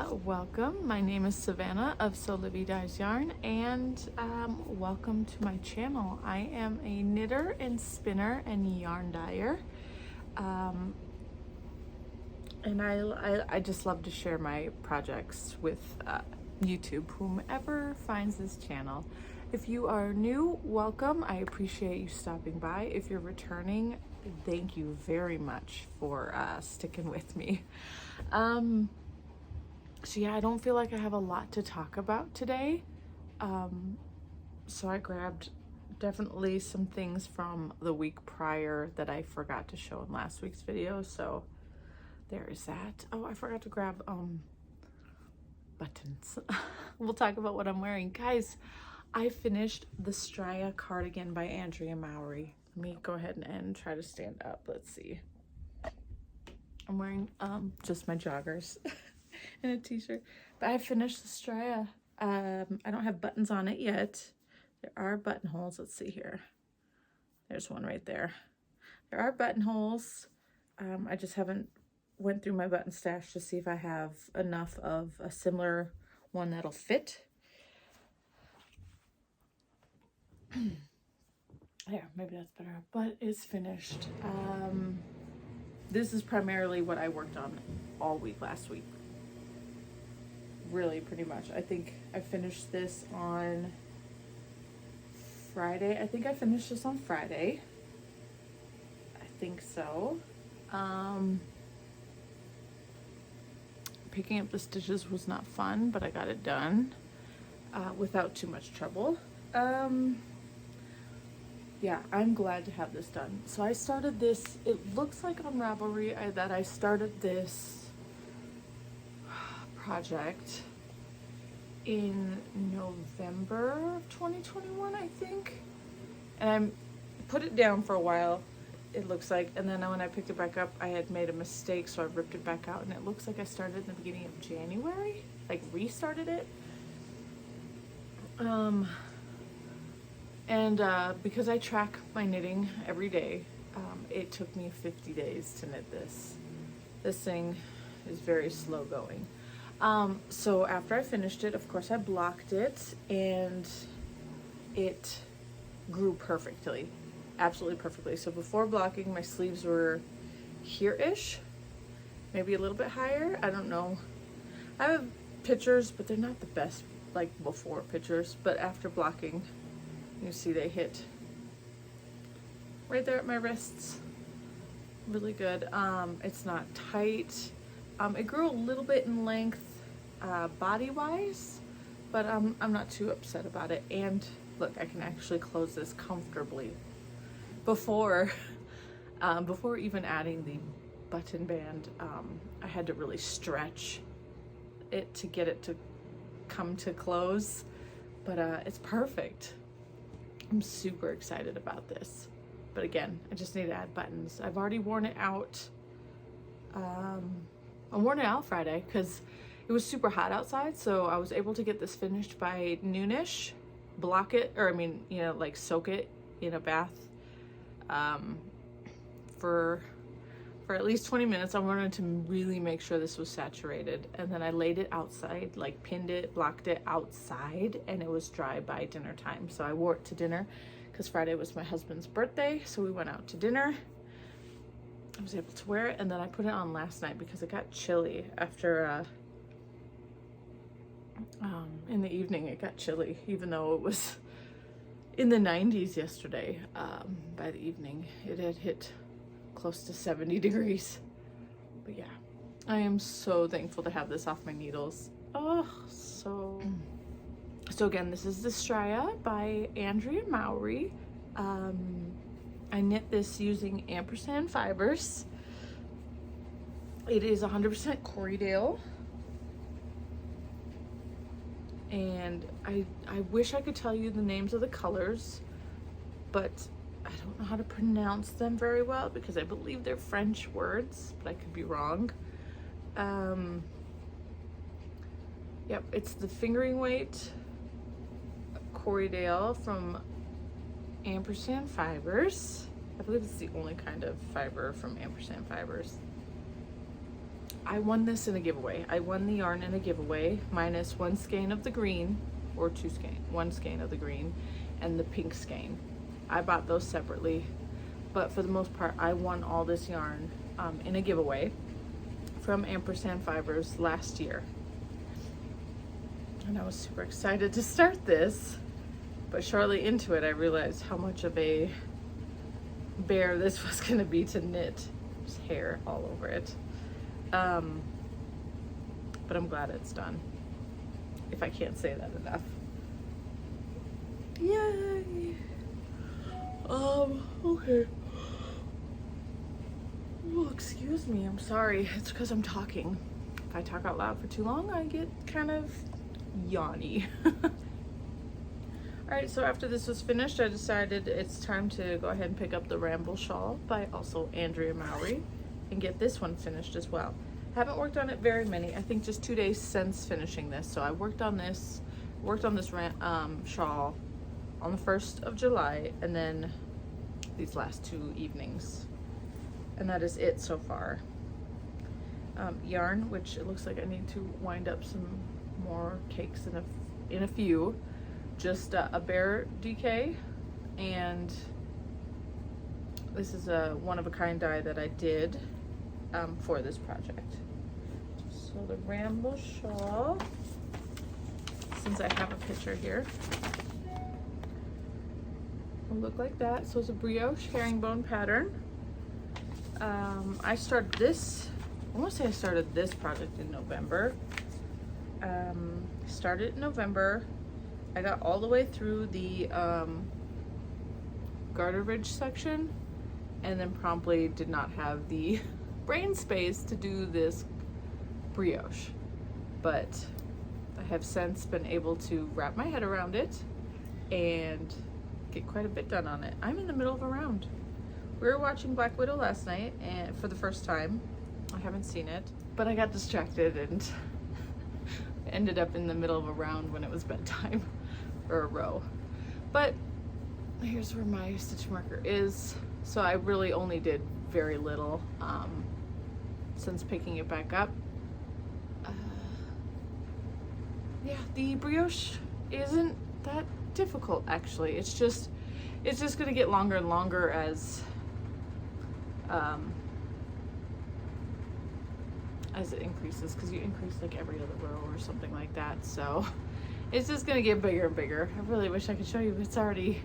Welcome. My name is Savannah of Sewlivi Dyes Yarn, and welcome to my channel. I am a knitter and spinner and yarn dyer, and I just love to share my projects with YouTube, whomever finds this channel. If you are new, welcome. I appreciate you stopping by. If you're returning, thank you very much for sticking with me. So yeah, I don't feel like I have a lot to talk about today. So I grabbed definitely some things from the week prior that I forgot to show in last week's video. So there is that. Oh, I forgot to grab buttons. We'll talk about what I'm wearing. Guys, I finished the Straya cardigan by Andrea Mowry. Let me go ahead and try to stand up. Let's see. I'm wearing just my joggers and a t-shirt, but I finished the Straya. I don't have buttons on it yet. There are buttonholes. Let's see here. There's one right there. There are buttonholes. I just haven't went through my button stash to see if I have enough of a similar one that'll fit. There, maybe that's better, but it's finished. This is primarily what I worked on all week last week. Really, pretty much. I think I finished this on Friday. I think I finished this on Friday. I think so. Picking up the stitches was not fun, but I got it done without too much trouble. Yeah, I'm glad to have this done. So I started this, it looks like on Ravelry that I started this project in November of 2021, I think. And I put it down for a while, it looks like, and then when I picked it back up, I had made a mistake, so I ripped it back out, and it looks like I started in the beginning of January, like restarted it. Because I track my knitting every day, it took me 50 days to knit this. This thing is very slow going. So after I finished it, of course I blocked it, and it grew perfectly, absolutely perfectly. So before blocking, my sleeves were here-ish, maybe a little bit higher, I don't know. I have pictures, but they're not the best, like before pictures, but after blocking, you see they hit right there at my wrists, really good. It's not tight. It grew a little bit in length body-wise, but I'm not too upset about it. And look, I can actually close this comfortably. Before even adding the button band, I had to really stretch it to get it to come to close, but it's perfect. I'm super excited about this. But again, I just need to add buttons. I've already worn it out. I wore it out Friday because it was super hot outside, so I was able to get this finished by noonish, block it, or like soak it in a bath for at least 20 minutes. I wanted to really make sure this was saturated, and then I laid it outside, like pinned it, blocked it outside, and it was dry by dinner time. So I wore it to dinner because Friday was my husband's birthday, so we went out to dinner. I was able to wear it, and then I put it on last night because it got chilly after in the evening. It got chilly, even though it was in the 90s yesterday. By the evening it had hit close to 70 degrees. But yeah, I am so thankful to have this off my needles. So again, this is the Straya by Andrea Mowry. I knit this using ampersand fibers. It is 100% Corriedale. And I wish I could tell you the names of the colors, but I don't know how to pronounce them very well because I believe they're French words, but I could be wrong. Yep, it's the fingering weight Corriedale from ampersand fibers. I believe it's the only kind of fiber from ampersand fibers. I won this in a giveaway. I won the yarn in a giveaway, minus one skein of the green, or one skein of the green, and the pink skein. I bought those separately, but for the most part, I won all this yarn in a giveaway from Ampersand Fibers last year. And I was super excited to start this, but shortly into it, I realized how much of a bear this was gonna be to knit. There's hair all over it. But I'm glad it's done, if I can't say that enough. Yay! Okay. Oh, excuse me, I'm sorry. It's because I'm talking. If I talk out loud for too long, I get kind of yawny. Alright, so after this was finished, I decided it's time to go ahead and pick up the Ramble Shawl by also Andrea Mowry and get this one finished as well. Haven't worked on it very many, I think just 2 days since finishing this. So I worked on this shawl on the 1st of July, and then these last 2 evenings. And that is it so far. Yarn, which it looks like I need to wind up some more cakes in a few. Just a Bear DK, and this is a one-of-a-kind dye that I did for this project. So the Ramble Shawl, since I have a picture here, will look like that. So it's a brioche herringbone pattern. I started this, I want to say I started this project in November. Started in November. I got all the way through the garter ridge section, and then promptly did not have the brain space to do this brioche. But I have since been able to wrap my head around it and get quite a bit done on it. I'm in the middle of a round. We were watching Black Widow last night, and for the first time. I haven't seen it, but I got distracted and ended up in the middle of a round when it was bedtime, or a row. But here's where my stitch marker is. So I really only did very little since picking it back up. Yeah, the brioche isn't that difficult actually. It's just gonna get longer and longer as it increases, because you increase like every other row or something like that. So it's just gonna get bigger and bigger. I really wish I could show you, but it's already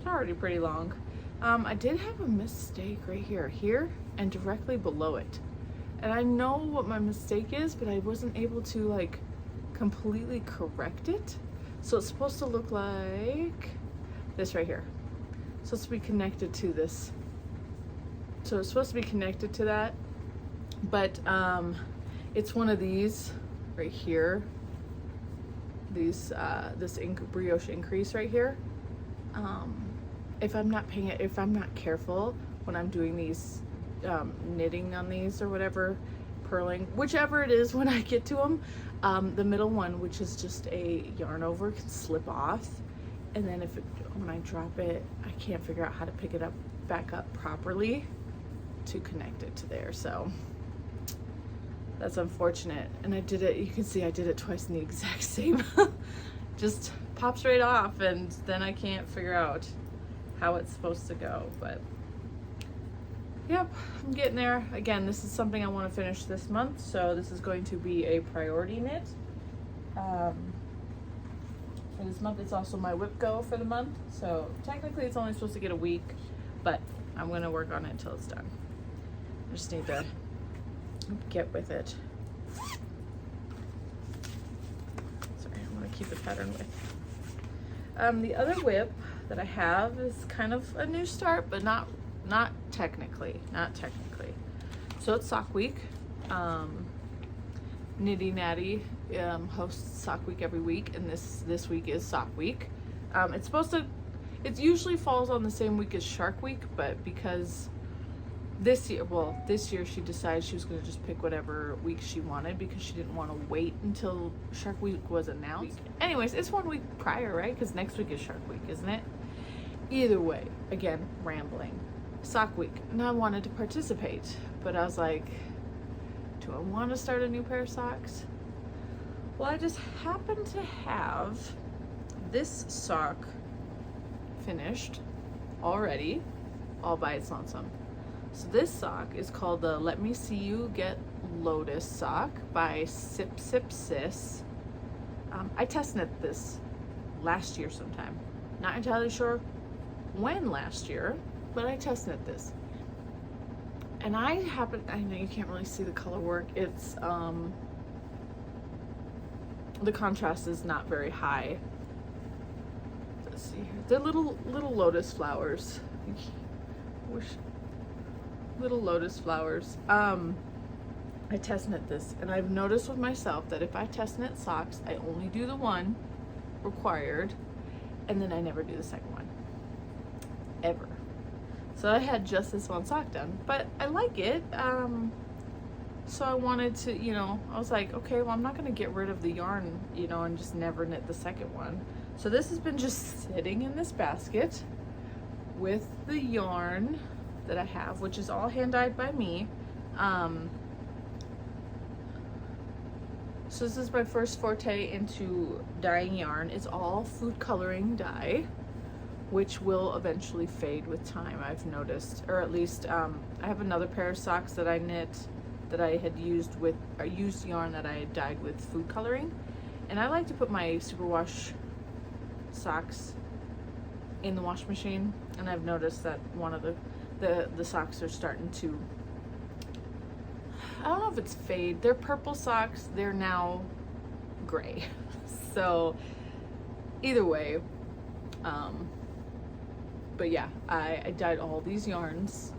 pretty long. I did have a mistake right here and directly below it, and I know what my mistake is, but I wasn't able to like completely correct it. So it's supposed to look like this right here. So it's supposed to be connected to this. So it's supposed to be connected to that, but it's one of these right here. These this brioche increase right here. If I'm not careful when I'm doing these knitting on these or whatever, purling, whichever it is when I get to them, the middle one, which is just a yarn over, can slip off, and then when I drop it, I can't figure out how to pick it up back up properly to connect it to there. So that's unfortunate. And I did it, you can see I did it twice in the exact same just pops right off, and then I can't figure out how it's supposed to go. But yep, I'm getting there. Again, this is something I want to finish this month, so this is going to be a priority knit. For this month, it's also my wipgo for the month, so technically it's only supposed to get a week, but I'm going to work on it until it's done. I just need to get with it. Sorry, I want to keep the pattern with. The other whip that I have is kind of a new start, but not technically. So it's Sock Week. Knitty Natty hosts Sock Week every week, and this week is Sock Week. It usually falls on the same week as Shark Week, but because this year she decided she was going to just pick whatever week she wanted, because she didn't want to wait until Shark Week was announced. Anyways, it's 1 week prior, right? Because next week is Shark Week, isn't it? Either way, again, rambling. Sock Week, and I wanted to participate, but I was like, do do I want to start a new pair of socks? Well, I just happen to have this sock finished already, all by its lonesome. So this sock is called the Let Me See You Get Lotus sock by Sip Sip Sis. I test knit this last year sometime. Not entirely sure when last year, but I test knit this. And I know you can't really see the color work. It's, the contrast is not very high. Let's see here. They're little lotus flowers. Little lotus flowers. I test knit this, and I've noticed with myself that if I test knit socks, I only do the one required, and then I never do the second one. Ever. So I had just this one sock done, but I like it. So I wanted to, you know, I was like, okay, well, I'm not gonna get rid of the yarn, you know, and just never knit the second one. So this has been just sitting in this basket with the yarn that I have, which is all hand dyed by me. So this is my first forte into dyeing yarn. It's all food coloring dye, which will eventually fade with time, I've noticed. Or at least I have another pair of socks that I knit that I had used yarn that I had dyed with food coloring. And I like to put my superwash socks in the wash machine, and I've noticed that one of the socks are starting to, I don't know if it's fade. They're purple socks, they're now gray. So either way, but yeah, I dyed all these yarns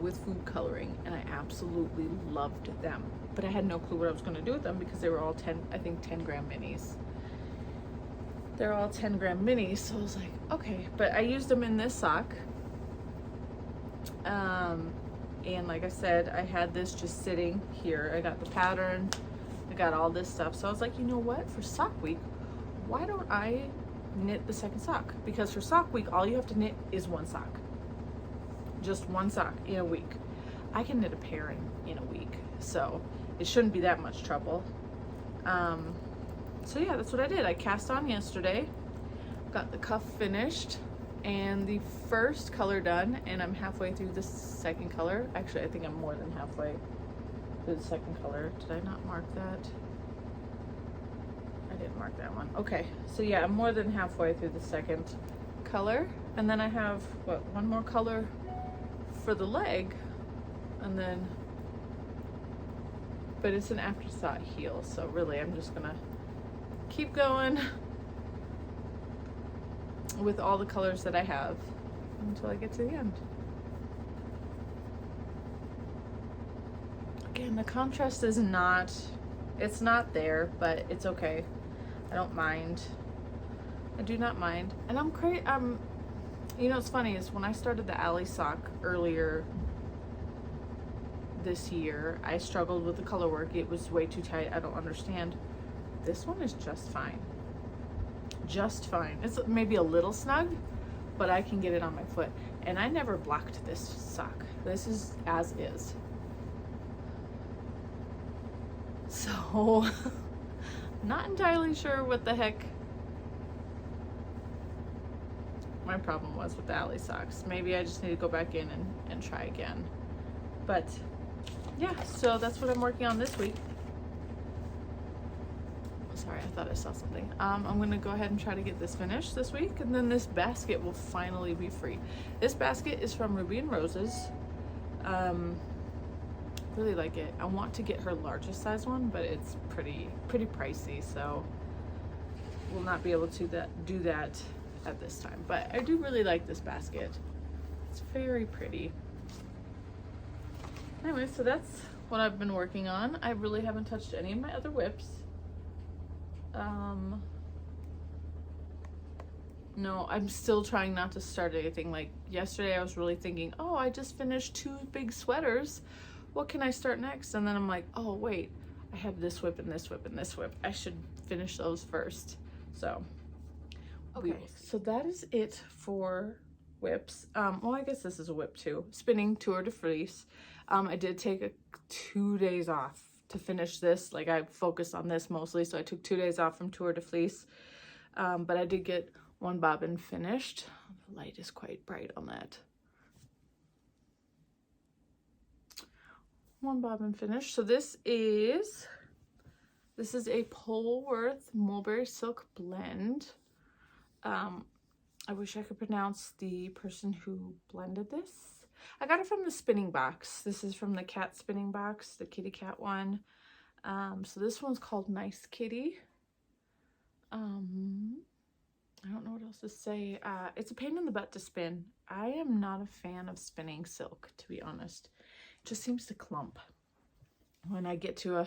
with food coloring, and I absolutely loved them. But I had no clue what I was going to do with them because they were all 10 gram minis. They're all 10 gram minis, so I was like, okay. But I used them in this sock. And like I said, I had this just sitting here. I got the pattern, I got all this stuff. So I was like, you know what? For sock week, why don't I knit the second sock? Because for sock week, all you have to knit is one sock. Just one sock in a week. I can knit a pair in a week, so it shouldn't be that much trouble. So yeah, that's what I did. I cast on yesterday, got the cuff finished and the first color done, and I'm halfway through the second color. Actually, I think I'm more than halfway through the second color. Did I not mark that? I didn't mark that one. Okay, so yeah, I'm more than halfway through the second color, and then I have one more color for the leg, and then, but it's an afterthought heel, so really I'm just gonna keep going with all the colors that I have until I get to the end. Again, the contrast is not, it's not there, but it's okay. I don't mind. I do not mind. And you know, what's funny is when I started the Alley sock earlier this year, I struggled with the color work. It was way too tight. I don't understand. This one is just fine. Just fine. It's maybe a little snug, but I can get it on my foot. And I never blocked this sock. This is as is. So, not entirely sure what the heck my problem was with the Alley socks. Maybe I just need to go back in and try again. But yeah, so that's what I'm working on this week. Sorry, I thought I saw something. I'm gonna go ahead and try to get this finished this week, and then this basket will finally be free. This basket is from Ruby and Roses. Really like it. I want to get her largest size one, but it's pretty pricey, so we'll not be able to do that at this time. But I do really like this basket. It's very pretty. Anyway, so that's what I've been working on. I really haven't touched any of my other whips. No, I'm still trying not to start anything. Like yesterday I was really thinking, oh, I just finished 2 big sweaters. What can I start next? And then I'm like, oh wait, I have this whip and this whip and this whip. I should finish those first. So, okay. So that is it for whips. Well, I guess this is a whip too. Spinning Tour de Fleece. I did take 2 days off to finish this. Like, I focused on this mostly, so I took 2 days off from Tour de Fleece. But I did get one bobbin finished. The light is quite bright on that. One bobbin finished. So this is a Polworth Mulberry Silk blend. I wish I could pronounce the person who blended this. I got it from the spinning box. This is from the cat spinning box, the kitty cat one. So this one's called Nice Kitty. I don't know what else to say. It's a pain in the butt to spin. I am not a fan of spinning silk, to be honest. It just seems to clump. When I get to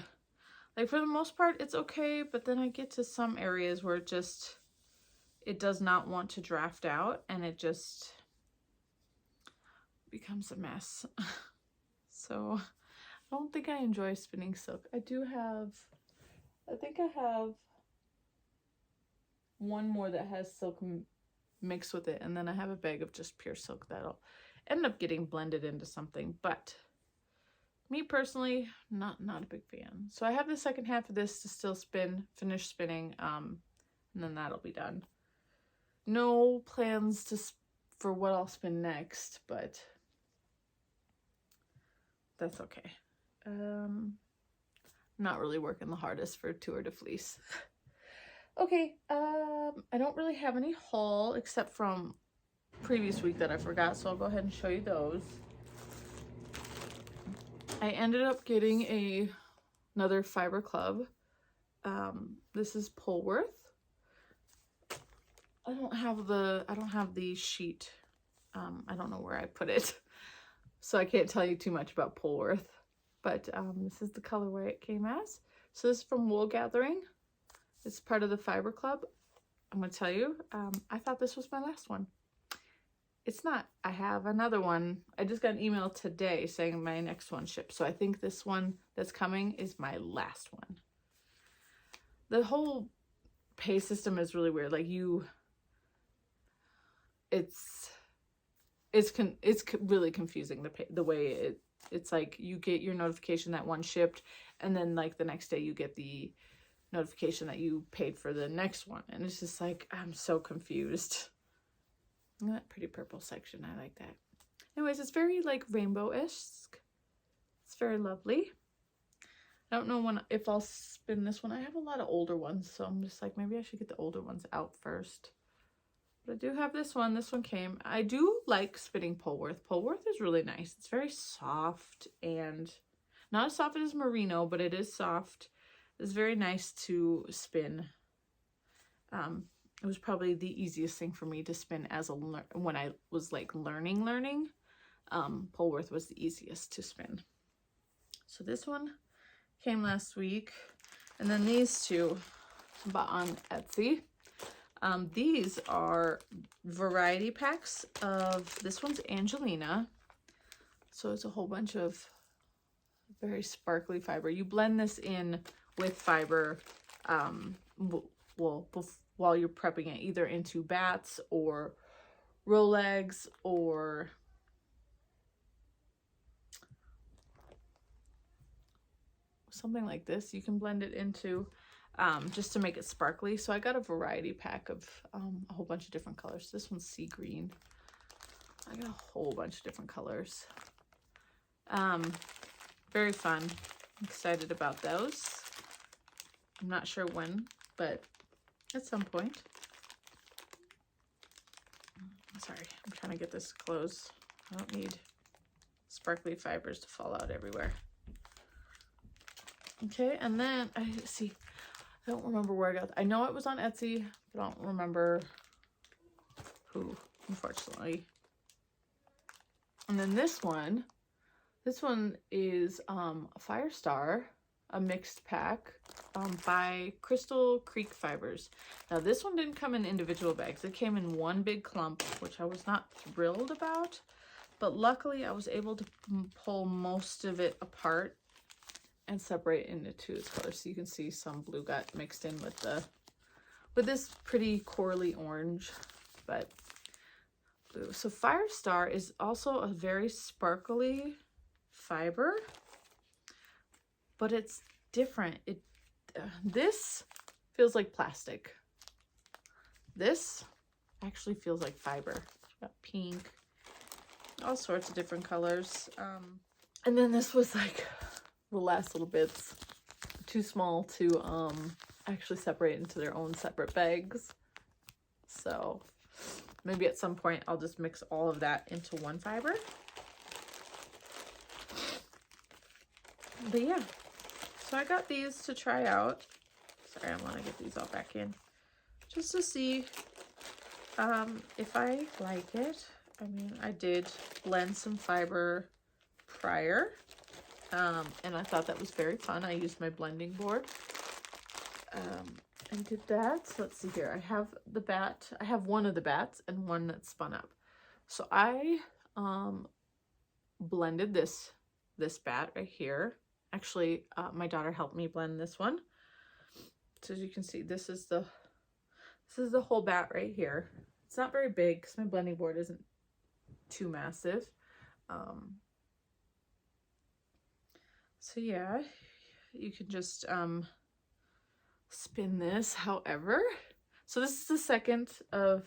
like, for the most part, it's okay, but then I get to some areas where it does not want to draft out, and it just becomes a mess. So I don't think I enjoy spinning silk. I think I have one more that has silk mixed with it, and then I have a bag of just pure silk that'll end up getting blended into something. But me personally, not a big fan. So I have the second half of this to still finish spinning, and then that'll be done. No plans for what I'll spin next, but that's okay. Not really working the hardest for Tour de Fleece. Okay, I don't really have any haul except from previous week that I forgot, so I'll go ahead and show you those. I ended up getting another fiber club. This is Polworth. I don't have the sheet. I don't know where I put it, so I can't tell you too much about Polworth. But this is the colorway it came as. So this is from Wool Gathering. It's part of the Fiber Club. I'm gonna tell you, I thought this was my last one. It's not. I have another one. I just got an email today saying my next one shipped. So I think this one that's coming is my last one. The whole pay system is really weird. Like, it's really confusing, the way it's like you get your notification that one shipped, and then like the next day you get the notification that you paid for the next one, and it's just like, I'm so confused. That pretty purple section, I like that. Anyways, it's very like rainbow-esque. It's very lovely. I don't know if I'll spin this one. I have a lot of older ones, so I'm just like, maybe I should get the older ones out first. But I do have this one. This one came. I do like spinning Polworth. Polworth is really nice. It's very soft, and not as soft as merino, but it is soft. It's very nice to spin. It was probably the easiest thing for me to spin when I was like learning. Polworth was the easiest to spin. So this one came last week, and then these two I bought on Etsy. These are variety packs of, this one's Angelina. So it's a whole bunch of very sparkly fiber. You blend this in with fiber, while you're prepping it, either into bats or Rolex or something like this. You can blend it into just to make it sparkly. So I got a variety pack of a whole bunch of different colors. This one's sea green. I got a whole bunch of different colors. Very fun. I'm excited about those. I'm not sure when, but at some point. Sorry, I'm trying to get this closed. I don't need sparkly fibers to fall out everywhere. Okay, and then I don't remember where I got. I know it was on Etsy, but I don't remember who, unfortunately. And then this one is Firestar, a mixed pack by Crystal Creek Fibers. Now this one didn't come in individual bags. It came in one big clump, which I was not thrilled about, but luckily I was able to pull most of it apart and separate it into two colors. So you can see some blue got mixed in with this pretty corally orange, but blue. So Firestar is also a very sparkly fiber, but it's different. This feels like plastic. This actually feels like fiber. Got pink, all sorts of different colors. And then this was like the last little bits, too small to actually separate into their own separate bags. So maybe at some point I'll just mix all of that into one fiber. But yeah, so I got these to try out. Sorry, I want to get these all back in just to see if I like it. I mean, I did blend some fiber prior, and I thought that was very fun. I used my blending board and did that. So let's see here. I have the bat. I have one of the bats and one that's spun up. So I blended this bat right here. Actually, my daughter helped me blend this one. So as you can see, this is the whole bat right here. It's not very big because my blending board isn't too massive. So yeah, you can just spin this however. So this is the second of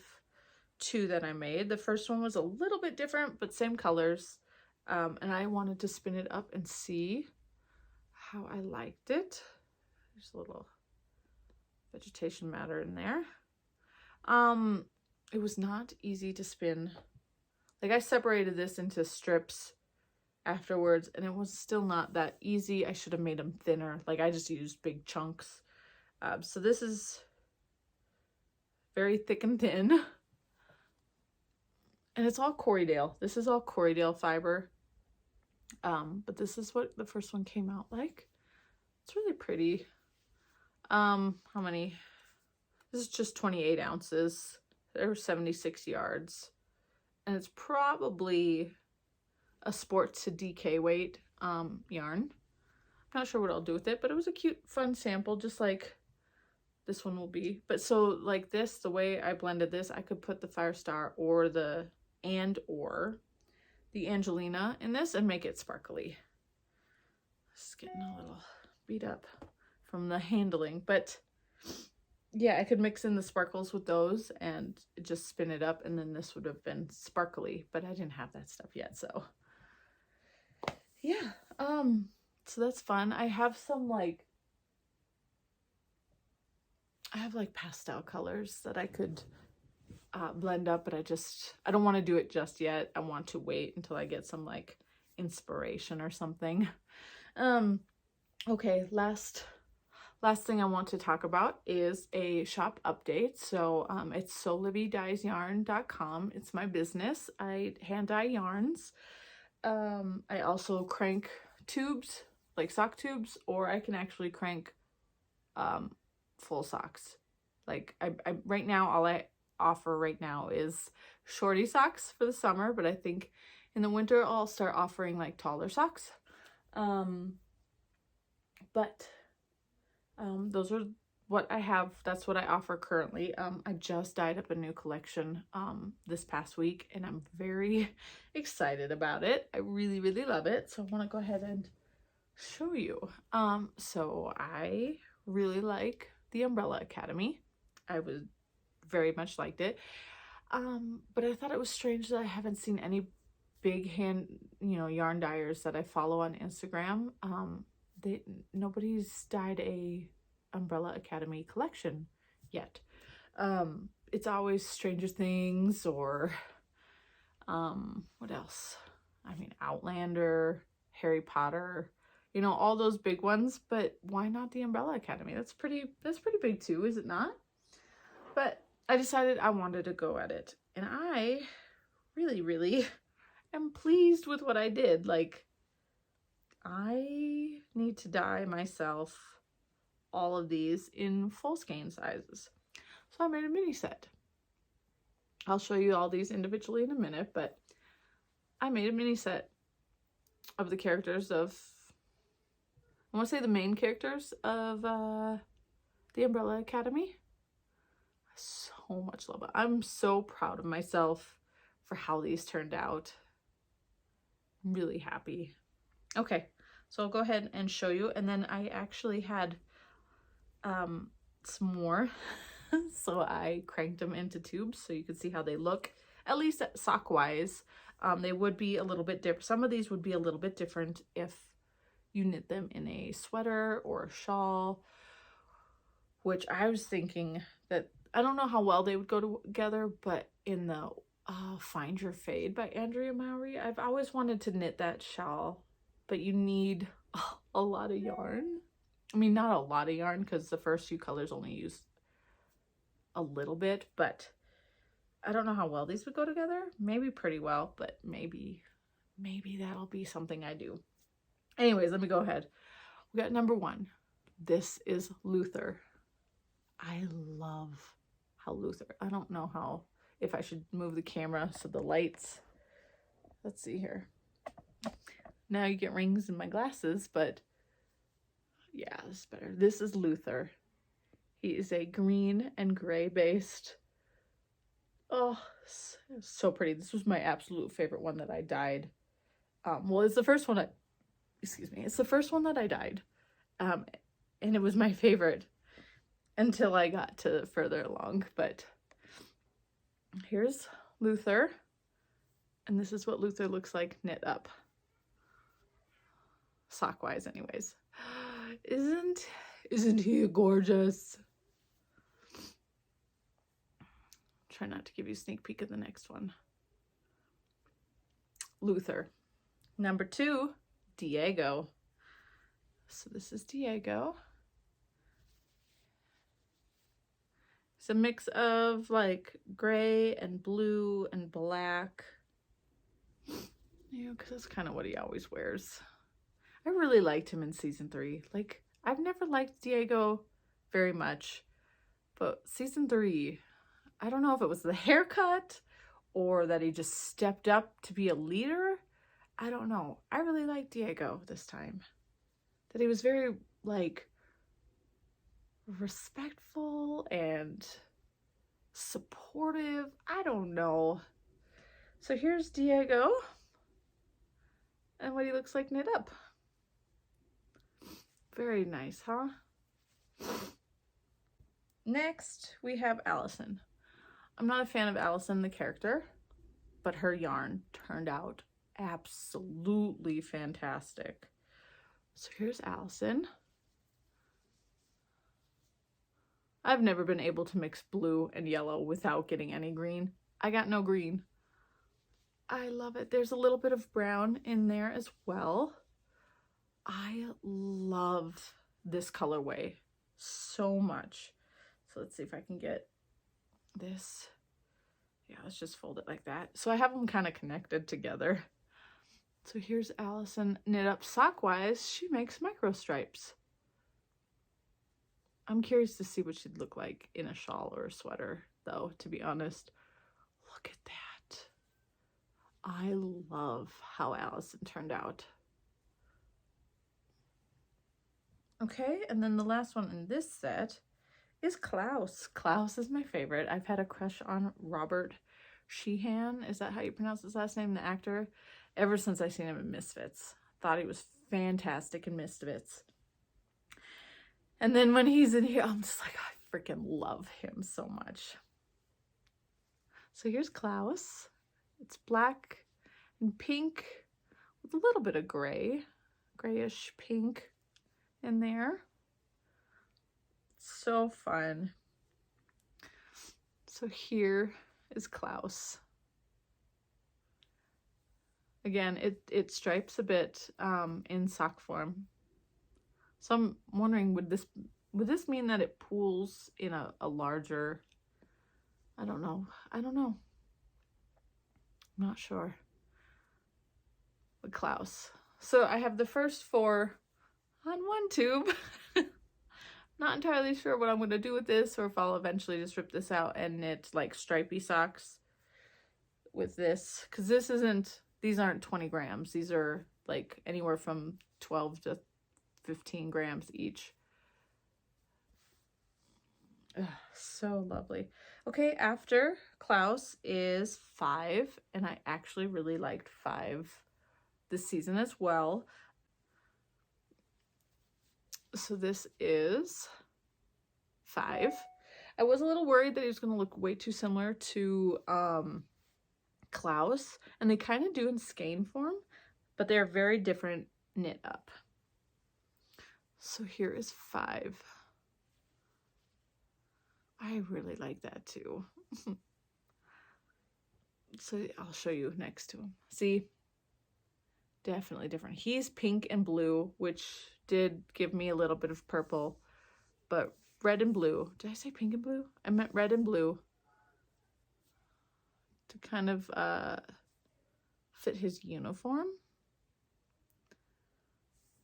2 that I made. The first one was a little bit different, but same colors. And I wanted to spin it up and see how I liked it. There's a little vegetation matter in there. It was not easy to spin. Like I separated this into strips afterwards and it was still not that easy. I should have made them thinner. Like I just used big chunks. So this is very thick and thin. And it's all Corriedale. This is all Corriedale fiber. But this is what the first one came out like. It's really pretty. How many? This is just 28 ounces. There were 76 yards. And it's probably a Sports to DK weight yarn. I'm not sure what I'll do with it, but it was a cute, fun sample, just like this one will be. But so like this, the way I blended this, I could put the Firestar or the Angelina in this and make it sparkly. It's getting a little beat up from the handling, but yeah, I could mix in the sparkles with those and just spin it up, and then this would have been sparkly, but I didn't have that stuff yet, so yeah. So that's fun. I have some like pastel colors that I could blend up, but I don't want to do it just yet. I want to wait until I get some like inspiration or something. Okay, last thing I want to talk about is a shop update. So it's SewliviDyesYarn.com. It's my business. I hand dye yarns. I also crank tubes, like sock tubes, or I can actually crank full socks. Like I right now, all I offer right now is shorty socks for the summer, but I think in the winter I'll start offering like taller socks. Those are what I have. That's what I offer currently. I just dyed up a new collection this past week, and I'm very excited about it. I really, really love it. So I want to go ahead and show you. So I really like the Umbrella Academy. I would very much liked it. But I thought it was strange that I haven't seen any big yarn dyers that I follow on Instagram. Nobody's dyed a Umbrella Academy collection yet. It's always Stranger Things or what else? I mean, Outlander, Harry Potter, all those big ones, but why not the Umbrella Academy? That's pretty big too, is it not? But I decided I wanted to go at it, and I really, really am pleased with what I did. Like, I need to dye myself all of these in full skein sizes. So I made a mini set. I'll show you all these individually in a minute, but I made a mini set of the characters of, I want to say the main characters of the Umbrella Academy. So much love it. I'm so proud of myself for how these turned out. I'm really happy. Okay, so I'll go ahead and show you. And then I actually had some more. So I cranked them into tubes so you can see how they look, at least sock wise. They would be a little bit different. Some of these would be a little bit different if you knit them in a sweater or a shawl, which I was thinking that, I don't know how well they would go together, but in the Find Your Fade by Andrea Mowry, I've always wanted to knit that shawl, but you need a lot of yarn. I mean, not a lot of yarn because the first few colors only use a little bit, but I don't know how well these would go together. Maybe pretty well, but maybe that'll be something I do. Anyways, let me go ahead. We got number 1. This is Luther. I love how Luther, I don't know how, if I should move the camera so the lights, let's see here. Now you get rings in my glasses, but yeah, this is better. This is Luther. He is a green and gray based. Oh, so pretty. This was my absolute favorite one that I dyed. Well, it's the first one it's the first one that I dyed. And it was my favorite until I got to further along. But here's Luther. And this is what Luther looks like knit up. Sock wise anyways. Isn't he gorgeous? Try not to give you a sneak peek of the next one. Luther. Number 2, Diego. So this is Diego. It's a mix of like gray and blue and black. You know, because that's kind of what he always wears. I really liked him in season 3. Like, I've never liked Diego very much, but season 3, I don't know if it was the haircut or that he just stepped up to be a leader. I don't know. I really liked Diego this time. That he was very, like, respectful and supportive. I don't know. So here's Diego and what he looks like knit up. Very nice, huh? Next, we have Allison. I'm not a fan of Allison, the character, but her yarn turned out absolutely fantastic. So here's Allison. I've never been able to mix blue and yellow without getting any green. I got no green. I love it. There's a little bit of brown in there as well. I love this colorway so much. So let's see if I can get this. Yeah, let's just fold it like that. So I have them kind of connected together. So here's Allison knit up sock wise. She makes micro stripes. I'm curious to see what she'd look like in a shawl or a sweater though, to be honest. Look at that. I love how Allison turned out. Okay, and then the last one in this set is Klaus. Klaus is my favorite. I've had a crush on Robert Sheehan. Is that how you pronounce his last name, the actor? Ever since I seen him in Misfits. Thought he was fantastic in Misfits. And then when he's in here, I'm just like, I freaking love him so much. So here's Klaus. It's black and pink with a little bit of gray, grayish pink in there. So fun. So here is Klaus. Again, it stripes a bit in sock form. So I'm wondering, would this mean that it pools in a larger, I don't know. I'm not sure. But Klaus. So I have the first 4 on one tube. Not entirely sure what I'm going to do with this, or if I'll eventually just rip this out and knit like stripy socks with this, because these aren't 20 grams. These are like anywhere from 12 to 15 grams each. Ugh, so lovely. Okay, after Klaus is 5, and I actually really liked 5 this season as well. So this is 5. I was a little worried that he was going to look way too similar to Klaus, and they kind of do in skein form, but they're very different knit up. So here is 5. I really like that too. So I'll show you next to him. See? Definitely different. He's pink and blue, which did give me a little bit of purple, but red and blue. Did I say pink and blue? I meant red and blue to kind of fit his uniform.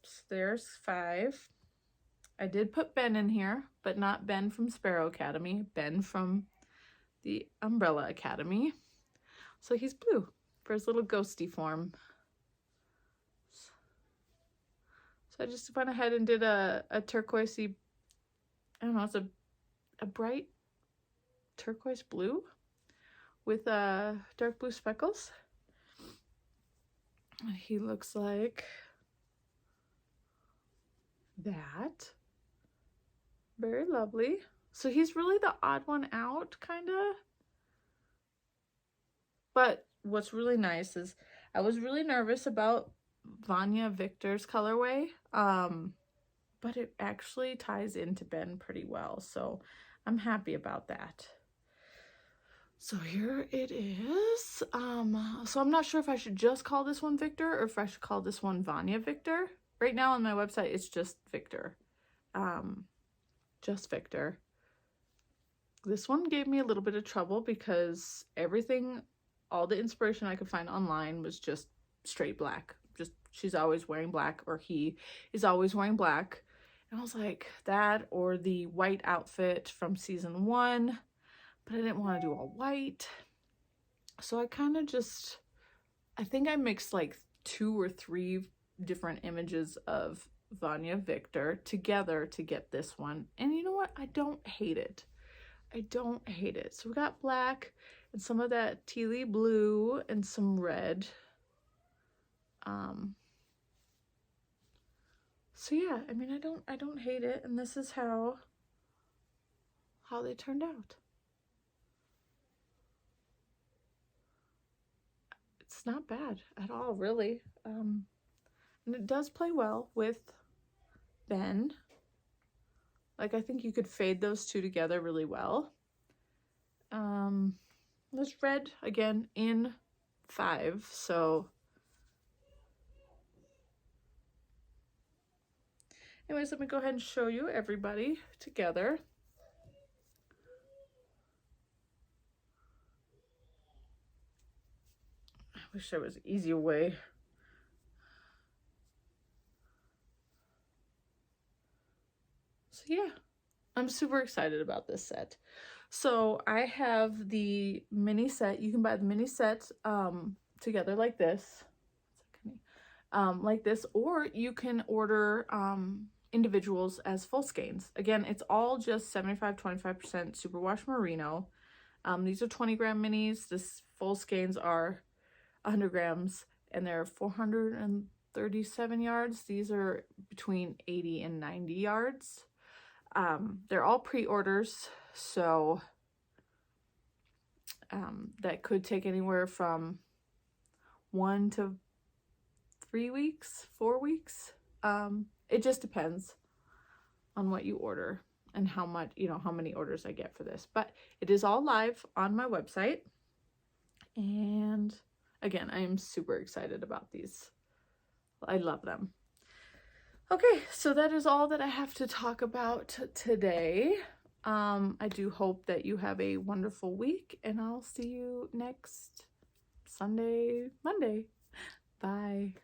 So there's 5. I did put Ben in here, but not Ben from Sparrow Academy, Ben from the Umbrella Academy. So he's blue for his little ghosty form. So I just went ahead and did a turquoisey, I don't know, it's a bright turquoise blue with dark blue speckles. He looks like that. Very lovely. So he's really the odd one out, kind of. But what's really nice is I was really nervous about Vanya Victor's colorway, but it actually ties into Ben pretty well, so I'm happy about that. So here it is. So I'm not sure if I should just call this one Victor or if I should call this one Vanya Victor. Right now on my website it's just Victor. Just Victor. This one gave me a little bit of trouble because everything, all the inspiration I could find online was just straight black. Just she's always wearing black, or he is always wearing black. And I was like, that or the white outfit from season 1, but I didn't want to do all white. So I kind of just, I think I mixed like 2 or 3 different images of Vanya Victor together to get this one. And you know what? I don't hate it. I don't hate it. So we got black and some of that tealy blue and some red. So yeah, I mean, I don't hate it, and this is how they turned out. It's not bad at all, really. And it does play well with Ben. Like, I think you could fade those two together really well. There's red again in 5, so anyways, let me go ahead and show you everybody together. I wish there was an easier way. So yeah, I'm super excited about this set. So I have the mini set. You can buy the mini set together like this. Like this, or you can order individuals as full skeins. Again, it's all just 75-25% superwash merino. These are 20-gram minis. This full skeins are 100 grams, and they're 437 yards. These are between 80 and 90 yards. They're all pre-orders, so that could take anywhere from 1 to 3 weeks, 4 weeks. It just depends on what you order and how much, how many orders I get for this. But it is all live on my website. And again, I am super excited about these. I love them. Okay, so that is all that I have to talk about today. I do hope that you have a wonderful week, and I'll see you next Monday. Bye.